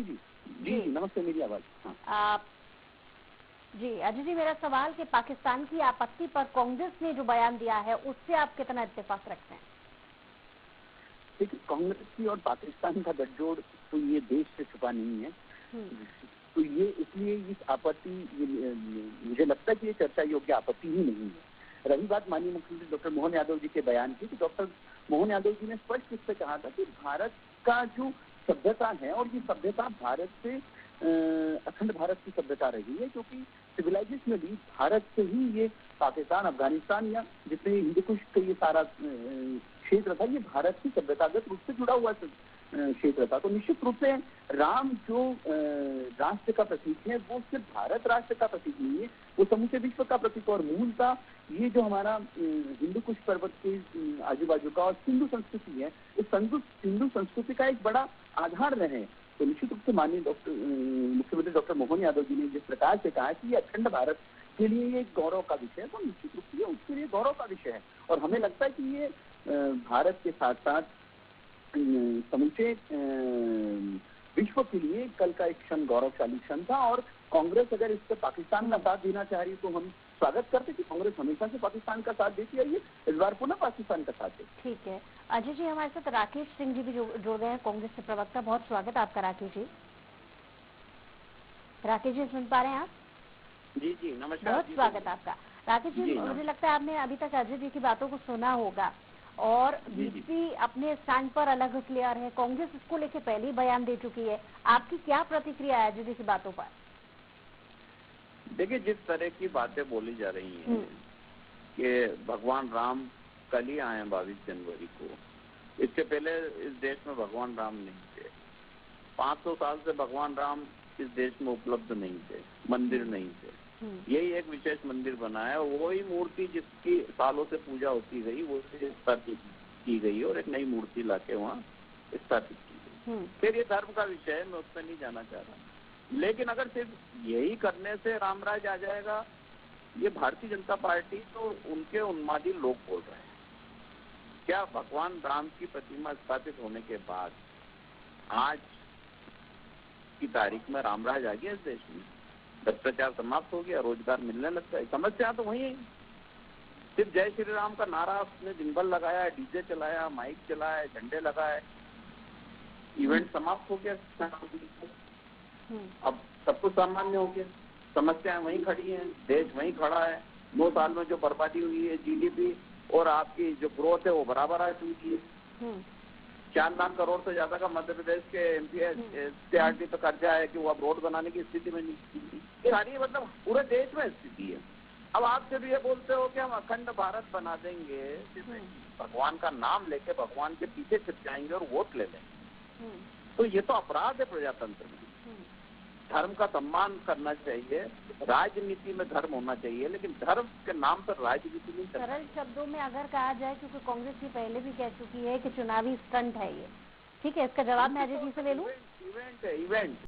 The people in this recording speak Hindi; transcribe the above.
जी जी नमस्ते, मेरी आवाज। हाँ। आप जी अजय जी, मेरा सवाल कि पाकिस्तान की आपत्ति पर कांग्रेस ने जो बयान दिया है उससे आप कितना इत्तेफाक रखते हैं? देखिए, कांग्रेस की और पाकिस्तान का गठजोड़ तो ये देश से छुपा नहीं है। तो ये इसलिए इस आपत्ति, मुझे लगता है कि ये चर्चा योग्य आपत्ति ही नहीं है। रही बात माननीय मुख्यमंत्री डॉक्टर मोहन यादव जी के बयान की, तो डॉक्टर मोहन यादव जी ने स्पष्ट रूप से कहा था कि भारत का जो सभ्यता है, और ये सभ्यता भारत से अखंड भारत की सभ्यता रही है, क्योंकि सिविलाइजेशन में भी भारत से ही ये पाकिस्तान, अफगानिस्तान या जितने हिंदू कुश का ये सारा क्षेत्र था, ये भारत की सभ्यतागत रूप से जुड़ा हुआ क्षेत्र था। तो निश्चित रूप से राम जो राष्ट्र का प्रतीक है, वो सिर्फ भारत राष्ट्र का प्रतीक नहीं है, वो समूचे विश्व का प्रतीक। और मूलतः ये जो हमारा हिंदू कुश पर्वत के आजू बाजू का और सिंधु संस्कृति है, इस सिंधु संस्कृति का एक बड़ा आधार रहे। तो निश्चित रूप से माननीय मुख्यमंत्री डॉक्टर मोहन यादव जी ने जिस प्रकार से कहा कि ये अखंड भारत के लिए ये गौरव का विषय है, तो निश्चित रूप से उसके लिए गौरव का विषय है। और हमें लगता है कि ये भारत के साथ साथ समूचे विश्व के लिए कल का एक क्षण गौरवशाली क्षण था। और कांग्रेस अगर इस पर पाकिस्तान का साथ देना चाह रही, तो हम स्वागत करते कि कांग्रेस हमेशा से पाकिस्तान का साथ देती है, इस बार पुनः पाकिस्तान का साथ दे। ठीक है अजय जी, हमारे साथ राकेश सिंह जी भी जुड़ गए हैं, कांग्रेस के प्रवक्ता। बहुत स्वागत आपका राकेश जी। राकेश जी, सुन पा रहे हैं आप? जी जी नमस्कार। बहुत स्वागत आपका राकेश जी। मुझे लगता है आपने अभी तक अजय जी की बातों को सुना होगा, और बीजेपी अपने स्टैंड पर अलग क्लियर है, कांग्रेस इसको लेके पहले ही बयान दे चुकी है। आपकी क्या प्रतिक्रिया है अजय जी की बातों पर? देखिए, जिस तरह की बातें बोली जा रही हैं कि भगवान राम कल ही आए 22 जनवरी को, इससे पहले इस देश में भगवान राम नहीं थे। 500 साल से भगवान राम इस देश में उपलब्ध नहीं थे, मंदिर नहीं थे। यही एक विशेष मंदिर बना है, और वही मूर्ति जिसकी सालों से पूजा होती गई, वो स्थापित की गई और एक नई मूर्ति लाके वहाँ स्थापित की गई। फिर ये धर्म का विषय है, मैं उस पर नहीं जाना चाह रहा। लेकिन अगर सिर्फ यही करने से रामराज आ जाएगा, ये भारतीय जनता पार्टी तो उनके उन्मादी लोग बोल रहे हैं। क्या भगवान राम की प्रतिमा स्थापित होने के बाद आज की तारीख में रामराज आ गया इस देश में? भ्रष्टाचार समाप्त हो गया, रोजगार मिलने लगता है? समस्या तो वही है। सिर्फ जय श्री राम का नारा उसने दिन भर लगाया, डीजे चलाया, माइक चलाया, झंडे लगाए, इवेंट समाप्त हो गया। अब सब कुछ सामान्य हो गया, समस्याएं वहीं खड़ी हैं, देश वहीं खड़ा है। 9 साल में जो बर्बादी हुई है, जीडीपी और आपकी जो ग्रोथ है वो बराबर आ चुकी है। 4 लाख करोड़ से ज्यादा का मध्य प्रदेश के एमपीआरडी पे कर्जा है कि वो अब रोड बनाने की स्थिति में नहीं। ये सारी मतलब पूरे देश में स्थिति है। अब आप जब ये बोलते हो कि हम अखंड भारत बना देंगे, भगवान का नाम लेके भगवान के पीछे छिप जाएंगे और वोट ले लेंगे, तो ये तो अपराध है प्रजातंत्र में। धर्म का सम्मान करना चाहिए, राजनीति में धर्म होना चाहिए, लेकिन धर्म के नाम पर राजनीति नहीं करना। सरल शब्दों में अगर कहा जाए, क्योंकि कांग्रेस ये पहले भी कह चुकी है कि चुनावी स्टंट है ये, ठीक है, इसका जवाब मैं अजय जी से ले लूं? इवेंट है, इवेंट।